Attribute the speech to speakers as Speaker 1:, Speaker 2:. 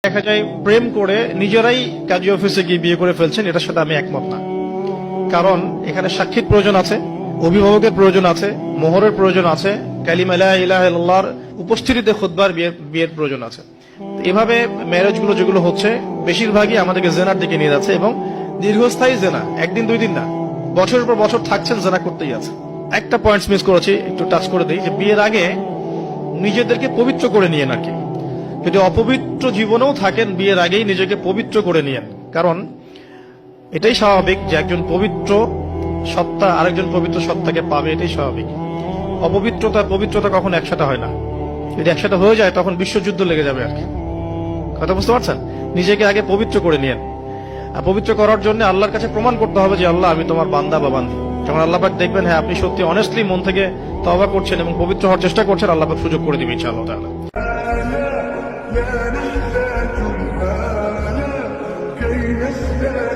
Speaker 1: দেখা যায় প্রেম করে নিজেরাই কাজী অফিসে গিয়ে বিয়ে করে ফেলছেন, এটার সাথে আমি একমত না। কারণ এখানে সাক্ষীর প্রয়োজন আছে, অভিভাবকের প্রয়োজন আছে, মোহরের প্রয়োজন আছে, কালিমা লা ইলাহা ইল্লাল্লাহর উপস্থিতিতে খুতবার বিয়ের প্রয়োজন আছে। এভাবে ম্যারেজ গুলো যেগুলো হচ্ছে বেশিরভাগই আমাদেরকে জেনার দিকে নিয়ে যাচ্ছে, এবং দীর্ঘস্থায়ী জেনা, একদিন দুই দিন না, বছরের পর বছর থাকছেন, জেনা করতেই আছে। একটা পয়েন্ট মিস করেছি, একটু টাচ করে দিই, যে বিয়ের আগে নিজেদেরকে পবিত্র করে নিয়ে নাকি, যদি অপবিত্র জীবনেও থাকেন বিয়ের আগেই নিজেকে পবিত্র করে নিয়েন। কারণ এটাই স্বাভাবিক যে একজন পবিত্র সত্তা আরেকজন পবিত্র সত্তাকে পাবে, এটাই স্বাভাবিক। অপবিত্রতা পবিত্রতা কখনো একসাথে হয় না, যদি একসাথে হয়ে যায় তখন বিশ্বযুদ্ধ লেগে যাবে আর কি। কথা বুঝতে পারছেন? নিজেকে আগে পবিত্র করে নিয়েন। আর পবিত্র করার জন্য আল্লাহর কাছে প্রমাণ করতে হবে যে আল্লাহ আমি তোমার বান্দা বা বান্দি। যখন আল্লাহ পাক দেখবেন হ্যাঁ আপনি সত্যি অনেস্টলি মন থেকে তওবা করছেন এবং পবিত্র হওয়ার চেষ্টা করছেন, আল্লাহ পাক সুযোগ করে দিবেন ইনশাআল্লাহ তাআলা।
Speaker 2: لا نحتاج المال كي نسلك